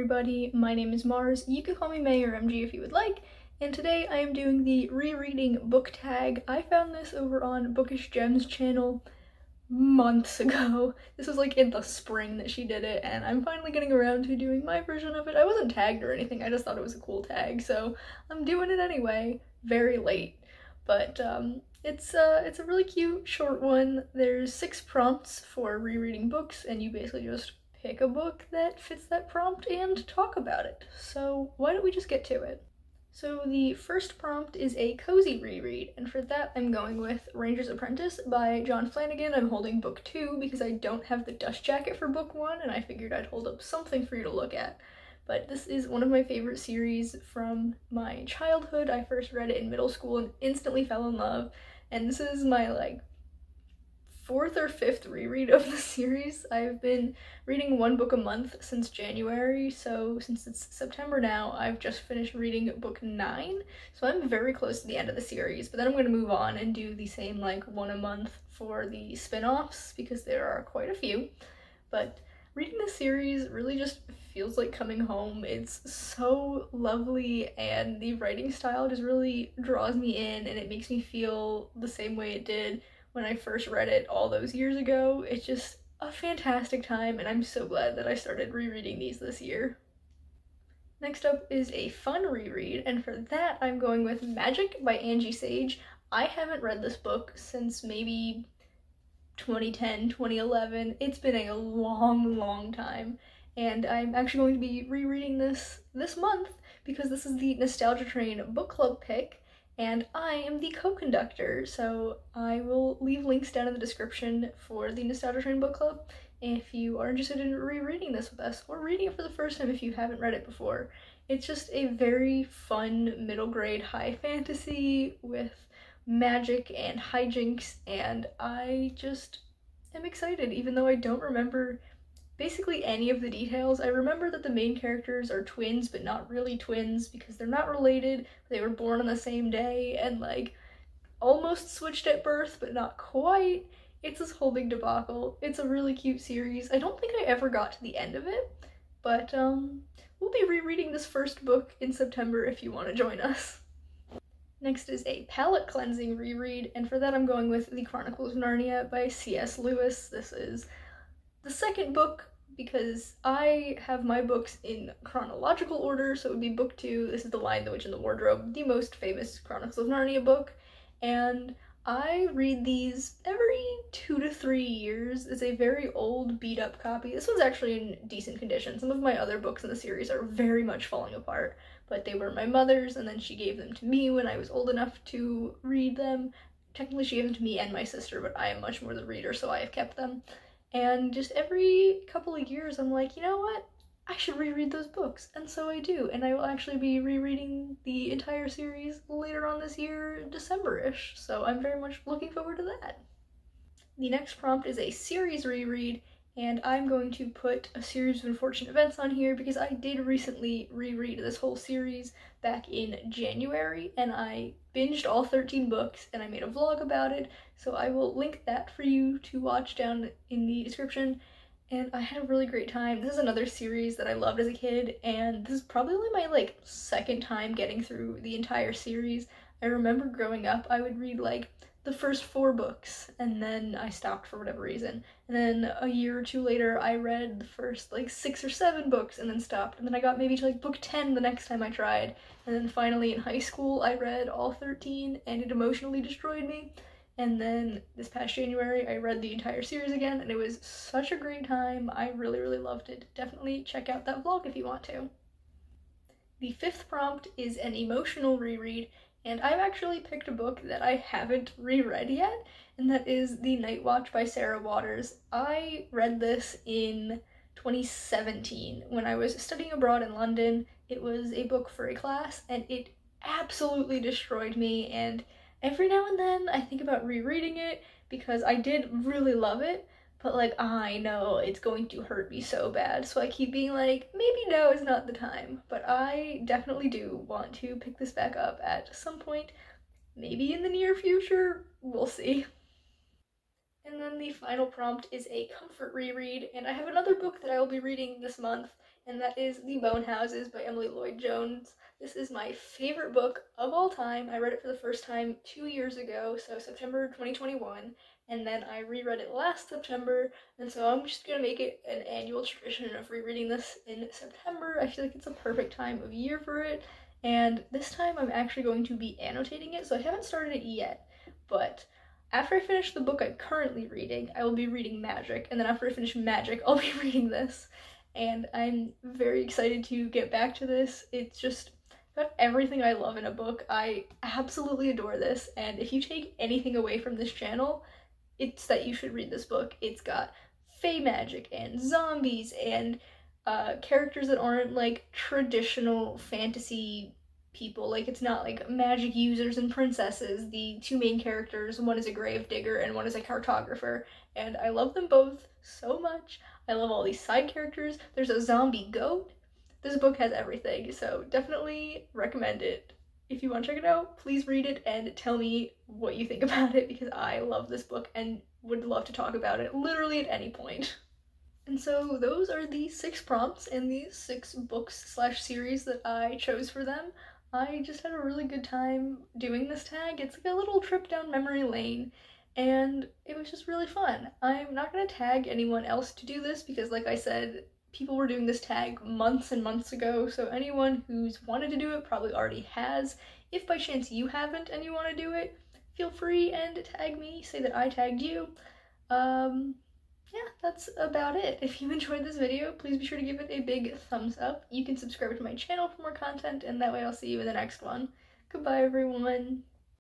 everybody, my name is Mars. You can call me May or MG if you would like, and today I am doing the Rereading Book Tag. I found this over on Bookish Gems channel months ago. This was like in the spring that she did it, and I'm finally getting around to doing my version of it. I wasn't tagged or anything, I just thought it was a cool tag, so I'm doing it anyway, very late. But it's a really cute short one. There's 6 prompts for rereading books, and you basically just pick a book that fits that prompt and talk about it. So why don't we just get to it? So the first prompt is a cozy reread, and for that I'm going with Ranger's Apprentice by John Flanagan. I'm holding book 2 because I don't have the dust jacket for book 1, and I figured I'd hold up something for you to look at. But this is one of my favorite series from my childhood. I first read it in middle school and instantly fell in love, and this is my like 4th or 5th reread of the series. I've been reading 1 book a month since January, so since it's September now, I've just finished reading book 9, so I'm very close to the end of the series, but then I'm going to move on and do the same like 1 a month for the spin-offs because there are quite a few. But reading this series really just feels like coming home. It's so lovely, and the writing style just really draws me in, and it makes me feel the same way it did when I first read it all those years ago. It's just a fantastic time, and I'm so glad that I started rereading these this year. Next up is a fun reread, and for that I'm going with Magyk by Angie Sage. I haven't read this book since maybe 2010, 2011. It's been a long time, and I'm actually going to be rereading this month because this is the Nostalgia Train book club pick, and I am the co-conductor, so I will leave links down in the description for the Nostalgia Train book club if you are interested in rereading this with us, or reading it for the first time if you haven't read it before. It's just a very fun middle grade high fantasy with magic and hijinks, and I just am excited even though I don't remember basically any of the details. I remember that the main characters are twins, but not really twins because they're not related. They were born on the same day and like almost switched at birth, but not quite. It's this whole big debacle. It's a really cute series. I don't think I ever got to the end of it, but we'll be rereading this first book in September if you want to join us. Next is a palate cleansing reread, and for that I'm going with The Chronicles of Narnia by C.S. Lewis. This is the second book because I have my books in chronological order, so it would be book 2. This is The Lion, the Witch, and the Wardrobe, the most famous Chronicles of Narnia book, and I read these every 2 to 3 years. It's a very old, beat-up copy. This one's actually in decent condition. Some of my other books in the series are very much falling apart, but they were my mother's, and then she gave them to me when I was old enough to read them. Technically she gave them to me and my sister, but I am much more the reader, so I have kept them. And just every couple of years I'm like, you know what? I should reread those books, and so I do, and I will actually be rereading the entire series later on this year, December-ish, so I'm very much looking forward to that. The next prompt is a series reread, and I'm going to put A Series of Unfortunate Events on here because I did recently reread this whole series back in January, and I binged all 13 books, and I made a vlog about it, so I will link that for you to watch down in the description. And I had a really great time. This is another series that I loved as a kid, and this is probably only my like 2nd time getting through the entire series. I remember growing up I would read like the first 4 books, and then I stopped for whatever reason. And then a year or 2 later I read the first like 6 or 7 books and then stopped. And then I got maybe to like book 10 the next time I tried. And then finally in high school I read all 13, and it emotionally destroyed me. And then this past January, I read the entire series again, and it was such a great time. I really loved it. Definitely check out that vlog if you want to. The 5th prompt is an emotional reread, and I've actually picked a book that I haven't reread yet, and that is The Night Watch by Sarah Waters. I read this in 2017 when I was studying abroad in London. It was a book for a class, and it absolutely destroyed me, and every now and then I think about rereading it because I did really love it, but like I know it's going to hurt me so bad, so I keep being like, maybe now is not the time. But I definitely do want to pick this back up at some point, maybe in the near future, we'll see. And then the final prompt is a comfort reread, and I have another book that I will be reading this month, and that is The Bone Houses by Emily Lloyd-Jones. This is my favorite book of all time. I read it for the first time 2 years ago, so September 2021, and then I reread it last September, and so I'm just gonna make it an annual tradition of rereading this in September. I feel like it's a perfect time of year for it, and this time I'm actually going to be annotating it, so I haven't started it yet, but after I finish the book I'm currently reading, I will be reading Magyk, and then after I finish Magyk, I'll be reading this, and I'm very excited to get back to this. It's just got everything I love in a book. I absolutely adore this, and if you take anything away from this channel, it's that you should read this book. It's got fae magic and zombies and characters that aren't like traditional fantasy people. Like, it's not like magic users and princesses. The two main characters, one is a grave digger and one is a cartographer, and I love them both so much. I love all these side characters. There's a zombie goat. This book has everything, so definitely recommend it. If you want to check it out, please read it and tell me what you think about it, because I love this book and would love to talk about it literally at any point. And so those are the 6 prompts and the 6 books/series that I chose for them. I just had a really good time doing this tag. It's like a little trip down memory lane, and it was just really fun. I'm not going to tag anyone else to do this because, like I said, people were doing this tag months and months ago, so anyone who's wanted to do it probably already has. If by chance you haven't and you want to do it, feel free and tag me, say that I tagged you. Yeah, that's about it. If you enjoyed this video, please be sure to give it a big thumbs up. You can subscribe to my channel for more content, and that way I'll see you in the next one. Goodbye, everyone.